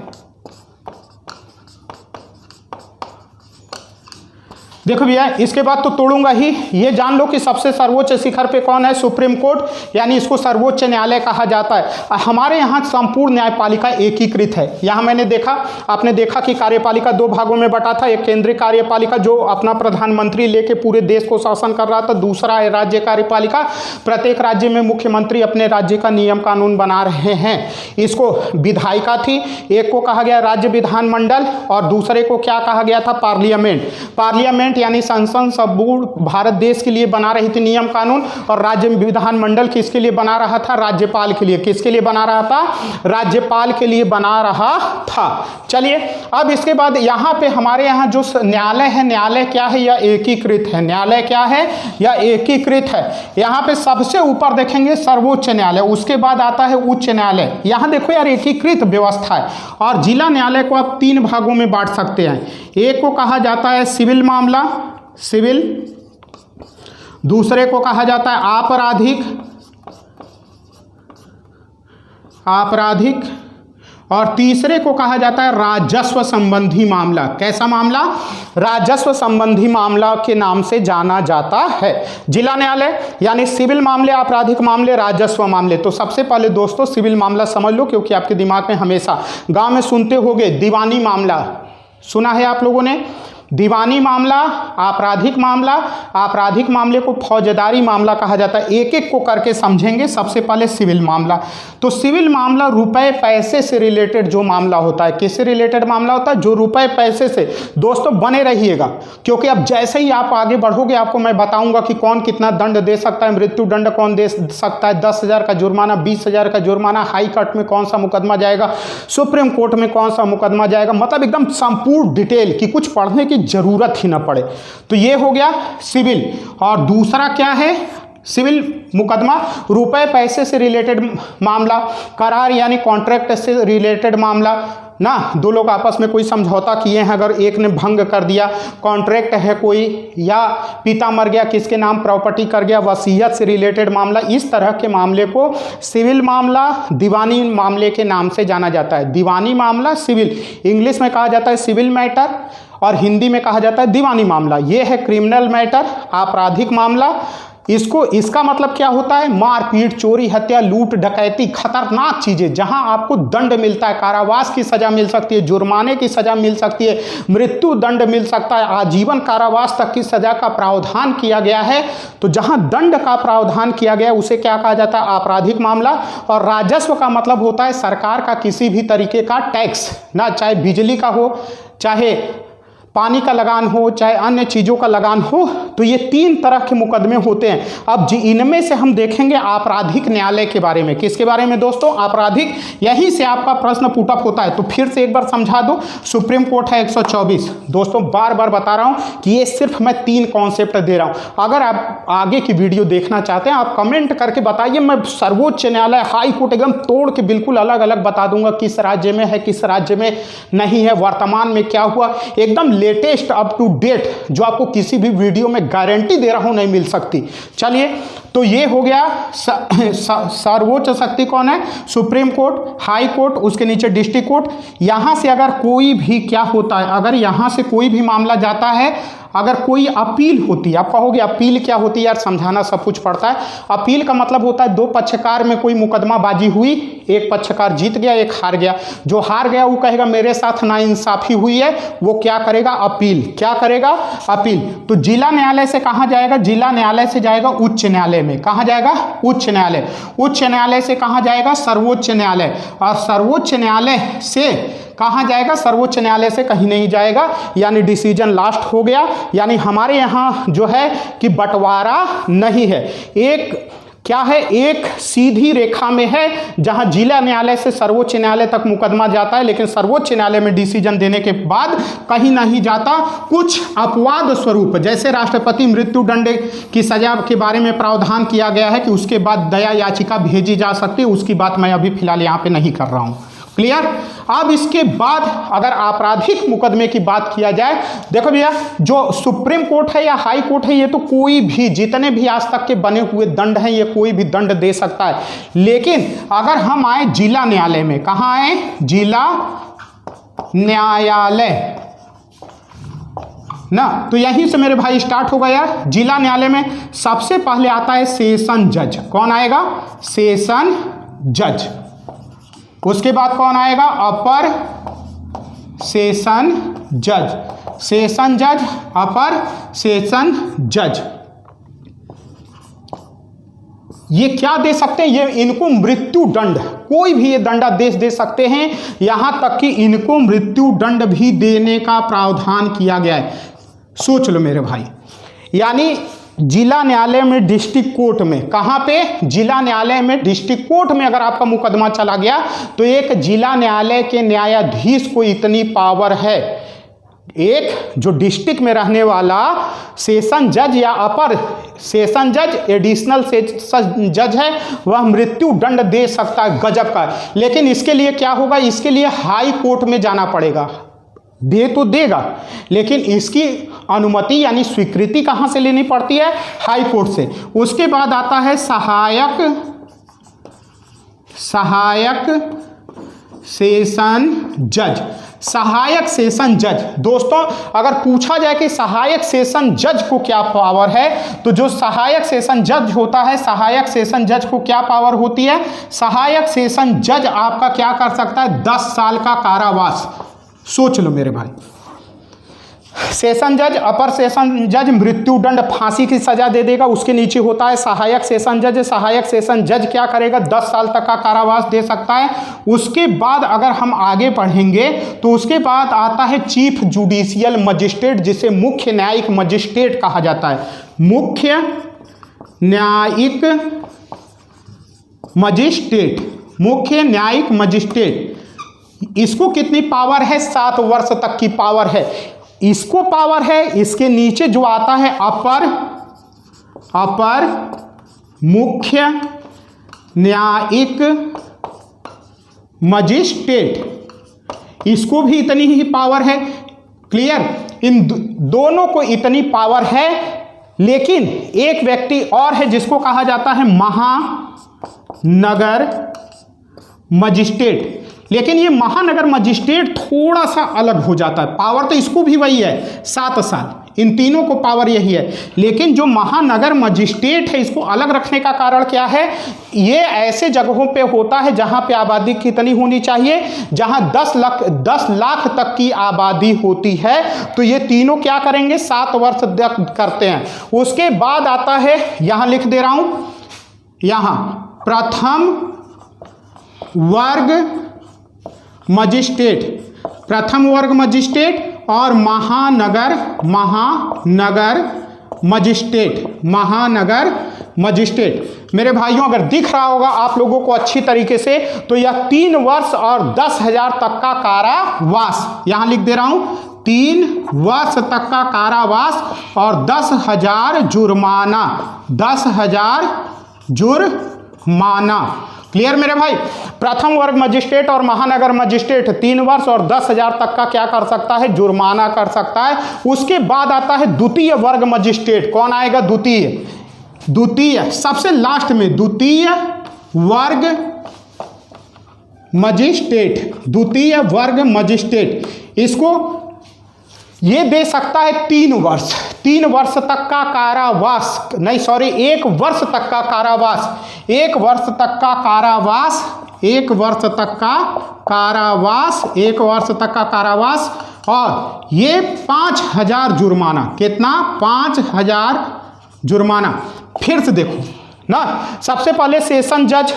देखो भैया, इसके बाद तो तोड़ूंगा ही। ये जान लो कि सबसे सर्वोच्च शिखर पे कौन है? सुप्रीम कोर्ट, यानी इसको सर्वोच्च न्यायालय कहा जाता है। हमारे यहाँ संपूर्ण न्यायपालिका एकीकृत है। यहाँ मैंने देखा, आपने देखा कि कार्यपालिका दो भागों में बटा था। एक केंद्रीय कार्यपालिका जो अपना प्रधानमंत्री लेके पूरे देश को शासन कर रहा था, दूसरा है राज्य कार्यपालिका। प्रत्येक राज्य में मुख्यमंत्री अपने राज्य का नियम कानून बना रहे हैं। इसको विधायिका थी, एक को कहा गया राज्य विधानमंडल और दूसरे को क्या कहा गया था? पार्लियामेंट। पार्लियामेंट यानी संसद सबूत भारत देश के लिए बना रही थी नियम कानून, और राज्य विधानमंडल किसके लिए बना रहा था? राज्यपाल के लिए। किसके लिए बना रहा था? राज्यपाल के लिए बना रहा था। चलिए अब इसके बाद यहाँ पे हमारे यहाँ जो न्यायालय है, न्यायालय क्या है? यह एकीकृत है। न्यायालय क्या है? यह एकीकृत है। यहाँ पे सबसे ऊपर देखेंगे सर्वोच्च न्यायालय, उसके बाद आता है उच्च न्यायालय। यहाँ देखो यार एकीकृत व्यवस्था है। और जिला न्यायालय को आप 3 भागों में बांट सकते हैं। एक को कहा जाता है सिविल मामला, सिविल, दूसरे को कहा जाता है आपराधिक, आपराधिक, और तीसरे को कहा जाता है राजस्व संबंधी मामला। कैसा मामला? राजस्व संबंधी मामला के नाम से जाना जाता है जिला न्यायालय, यानी सिविल मामले, आपराधिक मामले, राजस्व मामले। तो सबसे पहले दोस्तों सिविल मामला समझ लो, क्योंकि आपके दिमाग में हमेशा गांव में सुनते होंगे दीवानी मामला, सुना है आप लोगों ने? दीवानी मामला, आपराधिक मामला, आपराधिक मामले को फौजदारी मामला कहा जाता है। एक एक को करके समझेंगे। सबसे पहले सिविल मामला। तो सिविल मामला रुपए पैसे से रिलेटेड जो मामला होता है, किससे रिलेटेड मामला होता है? जो रुपए पैसे से। दोस्तों बने रहिएगा, क्योंकि अब जैसे ही आप आगे बढ़ोगे आपको मैं बताऊंगा कि कौन कितना दंड दे सकता है। मृत्यु दंड कौन दे सकता है, 10,000 का जुर्माना, 20,000 का जुर्माना, हाई कोर्ट में कौन सा मुकदमा जाएगा, सुप्रीम कोर्ट में कौन सा मुकदमा जाएगा, मतलब एकदम संपूर्ण डिटेल कि कुछ पढ़ने की जरूरत ही ना पड़े। तो ये हो गया सिविल। और दूसरा क्या है? सिविल मुकदमा रुपए पैसे से रिलेटेड मामला, करार यानी कॉन्ट्रैक्ट से रिलेटेड मामला ना। दो लोग आपस में कोई समझौता किए हैं, अगर एक ने भंग कर दिया, कॉन्ट्रैक्ट है कोई, या पिता मर गया, किसके नाम प्रॉपर्टी कर गया, वसीयत से रिलेटेड मामला, इस तरह के मामले को सिविल मामला, दीवानी मामले के नाम से जाना जाता है। दीवानी मामला सिविल, इंग्लिश में कहा जाता है सिविल मैटर और हिंदी में कहा जाता है दीवानी मामला। ये है क्रिमिनल मैटर, आपराधिक मामला। इसका मतलब क्या होता है? मारपीट, चोरी, हत्या, लूट, डकैती, खतरनाक चीजें, जहां आपको दंड मिलता है, कारावास की सजा मिल सकती है, जुर्माने की सजा मिल सकती है, मृत्यु दंड मिल सकता है, आजीवन कारावास तक की सजा का प्रावधान किया गया है। तो जहां दंड का प्रावधान किया गया उसे क्या कहा जाता है? आपराधिक मामला। और राजस्व का मतलब होता है सरकार का किसी भी तरीके का टैक्स ना, चाहे बिजली का हो, चाहे पानी का लगान हो, चाहे अन्य चीज़ों का लगान हो। तो ये 3 तरह के मुकदमे होते हैं। अब इनमें से हम देखेंगे आपराधिक न्यायालय के बारे में। किसके बारे में दोस्तों? आपराधिक। यहीं से आपका प्रश्न पुटअप होता है। तो फिर से एक बार समझा दो, सुप्रीम कोर्ट है 124। दोस्तों बार बार बता रहा हूँ कि ये सिर्फ मैं 3 कॉन्सेप्ट दे रहा हूँ। अगर आप आगे की वीडियो देखना चाहते हैं आप कमेंट करके बताइए, मैं सर्वोच्च न्यायालय, हाई कोर्ट एकदम तोड़ के बिल्कुल अलग अलग बता दूंगा, किस राज्य में है, किस राज्य में नहीं है, वर्तमान में क्या हुआ, एकदम लेटेस्ट अप टू डेट, जो आपको किसी भी वीडियो में गारंटी दे रहा हूं नहीं मिल सकती। चलिए, तो ये हो गया सर्वोच्च शक्ति कौन है? सुप्रीम कोर्ट, हाई कोर्ट, उसके नीचे डिस्ट्रिक्ट कोर्ट। यहां से अगर कोई भी क्या होता है, अगर यहां से कोई भी मामला जाता है, अगर कोई अपील होती है, आप कहोगे अपील क्या होती है यार, समझाना सब कुछ पड़ता है। अपील का मतलब होता है 2 पक्षकार में कोई मुकदमाबाजी हुई, एक पक्षकार जीत गया, एक हार गया। जो हार गया वो कहेगा मेरे साथ नाइंसाफी हुई है, वो क्या करेगा? अपील। क्या करेगा? अपील। तो जिला न्यायालय से कहाँ जाएगा? जिला न्यायालय से जाएगा उच्च न्यायालय में। कहाँ जाएगा? उच्च न्यायालय। उच्च न्यायालय से कहाँ जाएगा? सर्वोच्च न्यायालय। और सर्वोच्च न्यायालय से कहाँ जाएगा? सर्वोच्च न्यायालय से कहीं नहीं जाएगा, यानी डिसीजन लास्ट हो गया। यानी हमारे यहाँ जो है कि बंटवारा नहीं है, एक क्या है, एक सीधी रेखा में है, जहां जिला न्यायालय से सर्वोच्च न्यायालय तक मुकदमा जाता है, लेकिन सर्वोच्च न्यायालय में डिसीजन देने के बाद कहीं नहीं जाता। कुछ अपवाद स्वरूप, जैसे राष्ट्रपति मृत्यु दंड की सजा के बारे में प्रावधान किया गया है कि उसके बाद दया याचिका भेजी जा सकती है, उसकी बात मैं अभी फिलहाल यहाँ पे नहीं कर रहा हूँ। क्लियर? अब इसके बाद अगर आपराधिक मुकदमे की बात किया जाए, देखो भैया, जो सुप्रीम कोर्ट है या हाई कोर्ट है, ये तो कोई भी, जितने भी आज तक के बने हुए दंड हैं, ये कोई भी दंड दे सकता है। लेकिन अगर हम आए जिला न्यायालय में, कहाँ आए? जिला न्यायालय ना, तो यहीं से मेरे भाई स्टार्ट होगा यार। जिला न्यायालय में सबसे पहले आता है सेशन जज। कौन आएगा? सेशन जज। उसके बाद कौन आएगा? अपर सेशन जज। सेशन जज, अपर सेशन जज। ये क्या दे सकते हैं? ये इनको मृत्यु दंड, कोई भी ये दंडादेश दे सकते हैं, यहां तक कि इनको मृत्यु दंड भी देने का प्रावधान किया गया है। सोच लो मेरे भाई, यानी जिला न्यायालय में, डिस्ट्रिक्ट कोर्ट में, कहाँ पे, जिला न्यायालय में, डिस्ट्रिक्ट कोर्ट में अगर आपका मुकदमा चला गया तो एक जिला न्यायालय के न्यायाधीश को इतनी पावर है, एक जो डिस्ट्रिक्ट में रहने वाला सेशन जज या अपर सेशन जज, एडिशनल सेशन जज है, वह मृत्यु दंड दे सकता है। गजब का। लेकिन इसके लिए क्या होगा, इसके लिए हाई कोर्ट में जाना पड़ेगा। दे तो देगा, लेकिन इसकी अनुमति यानी स्वीकृति कहाँ से लेनी पड़ती है, हाई कोर्ट से। उसके बाद आता है सहायक सेशन जज। सहायक सेशन जज, दोस्तों अगर पूछा जाए कि सहायक सेशन जज को क्या पावर है, तो जो सहायक सेशन जज होता है, सहायक सेशन जज को क्या पावर होती है, सहायक सेशन जज आपका क्या कर सकता है, 10 साल का कारावास। सोच लो मेरे भाई, सेशन जज, अपर सेशन जज मृत्यु दंड, फांसी की सजा दे देगा। उसके नीचे होता है सहायक सेशन जज। सहायक सेशन जज क्या करेगा, 10 साल तक का कारावास दे सकता है। उसके बाद अगर हम आगे पढ़ेंगे तो उसके बाद आता है चीफ जुडिशियल मजिस्ट्रेट, जिसे मुख्य न्यायिक मजिस्ट्रेट कहा जाता है। मुख्य न्यायिक मजिस्ट्रेट, मुख्य न्यायिक मजिस्ट्रेट, इसको कितनी पावर है, 7 वर्ष तक की पावर है। इसको पावर है। इसके नीचे जो आता है अपर मुख्य न्यायिक मजिस्ट्रेट, इसको भी इतनी ही पावर है। क्लियर, इन दोनों को इतनी पावर है। लेकिन एक व्यक्ति और है जिसको कहा जाता है महानगर मजिस्ट्रेट। लेकिन ये महानगर मजिस्ट्रेट थोड़ा सा अलग हो जाता है। पावर तो इसको भी वही है, 7 साल, इन तीनों को पावर यही है। लेकिन जो महानगर मजिस्ट्रेट है, इसको अलग रखने का कारण क्या है, ये ऐसे जगहों पे होता है जहां पे आबादी कितनी होनी चाहिए, जहां 10 लाख तक की आबादी होती है। तो ये तीनों क्या करेंगे, 7 वर्ष तक करते हैं। उसके बाद आता है, यहां लिख दे रहा हूं, यहां प्रथम वर्ग मजिस्ट्रेट, प्रथम वर्ग मजिस्ट्रेट और महानगर मजिस्ट्रेट। मेरे भाइयों अगर दिख रहा होगा आप लोगों को अच्छी तरीके से, तो यह 3 वर्ष और 10,000 तक का कारावास, यहां लिख दे रहा हूं, 3 वर्ष तक का कारावास और 10,000 जुर्माना, 10,000 जुर्माना। क्लियर मेरे भाई, प्रथम वर्ग मजिस्ट्रेट और महानगर मजिस्ट्रेट 3 वर्ष और 10,000 तक का क्या कर सकता है, जुर्माना कर सकता है। उसके बाद आता है द्वितीय वर्ग मजिस्ट्रेट। कौन आएगा, द्वितीय सबसे लास्ट में, द्वितीय वर्ग मजिस्ट्रेट, द्वितीय वर्ग मजिस्ट्रेट, इसको ये दे सकता है 3 वर्ष, 3 वर्ष तक का कारावास, नहीं सॉरी 1 वर्ष तक का कारावास, 1 वर्ष तक का कारावास, 1 वर्ष तक का कारावास, 1 वर्ष तक का कारावास, और ये 5,000 जुर्माना। कितना, 5,000 जुर्माना। फिर से देखो ना, सबसे पहले सेशन जज,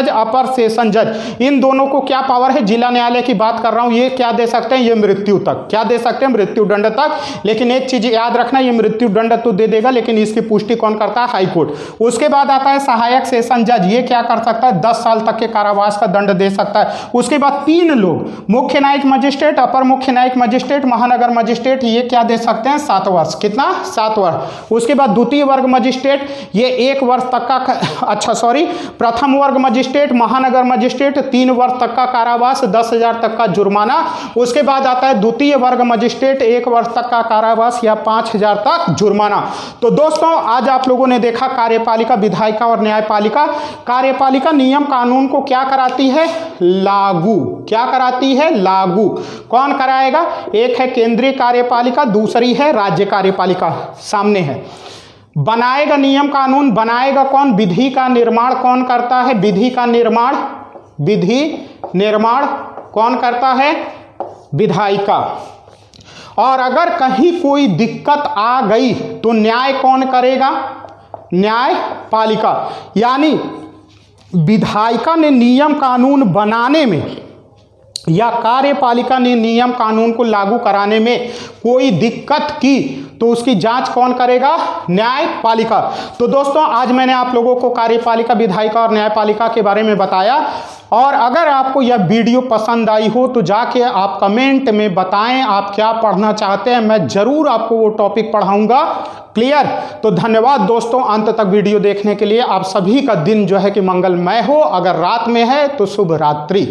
अपर सेशन जज, इन दोनों को क्या पावर है, जिला न्यायालय की बात कर रहा हूं, ये क्या दे सकते हैं, ये मृत्यु तक, क्या दे सकते हैं, मृत्यु दंड तक। लेकिन एक चीज याद रखना, ये मृत्यु दंड तो दे देगा, लेकिन इसकी पुष्टि कौन करता है, हाई कोर्ट। उसके बाद आता है सहायक सेशन जज, ये क्या कर सकता है, 10 साल तक के कारावास का दंड दे सकता है। उसके बाद 3 लोग, मुख्य न्यायिक मजिस्ट्रेट, अपर मुख्य न्यायिक मजिस्ट्रेट, महानगर मजिस्ट्रेट, ये क्या दे सकते हैं, 7 वर्ष। कितना, 7 वर्ष। उसके बाद द्वितीय वर्ग मजिस्ट्रेट, ये 1 वर्ष तक का, अच्छा सॉरी, प्रथम वर्ग मजिस्ट्रेट, महानगर मजिस्ट्रेट 3 वर्ष तक का कारावास, 10,000 तक का जुर्माना। उसके बाद आता है द्वितीय वर्ग मजिस्ट्रेट, 1 वर्ष तक का कारावास या 5,000 तक जुर्माना। तो दोस्तों आज आप लोगों ने देखा कार्यपालिका, विधायिका और न्यायपालिका। कार्यपालिका नियम कानून को क्या कराती है, लागू। क्या कराती है, लागू। कौन कराएगा, एक है केंद्रीय कार्यपालिका, दूसरी है राज्य कार्यपालिका, सामने है। बनाएगा नियम कानून, बनाएगा कौन, विधि का निर्माण कौन करता है, विधि का निर्माण, विधि निर्माण कौन करता है, विधायिका। और अगर कहीं कोई दिक्कत आ गई तो न्याय कौन करेगा, न्यायपालिका। यानी विधायिका ने नियम कानून बनाने में या कार्यपालिका ने नियम कानून को लागू कराने में कोई दिक्कत की तो उसकी जांच कौन करेगा? न्यायपालिका। तो दोस्तों आज मैंने आप लोगों को कार्यपालिका, विधायिका और न्यायपालिका के बारे में बताया। और अगर आपको यह वीडियो पसंद आई हो तो जाके आप कमेंट में बताएं आप क्या पढ़ना चाहते हैं, मैं जरूर आपको वो टॉपिक पढ़ाऊंगा। क्लियर? तो धन्यवाद दोस्तों अंत तक वीडियो देखने के लिए। आप सभी का दिन जो है कि मंगलमय हो। अगर रात में है तो शुभ रात्रि।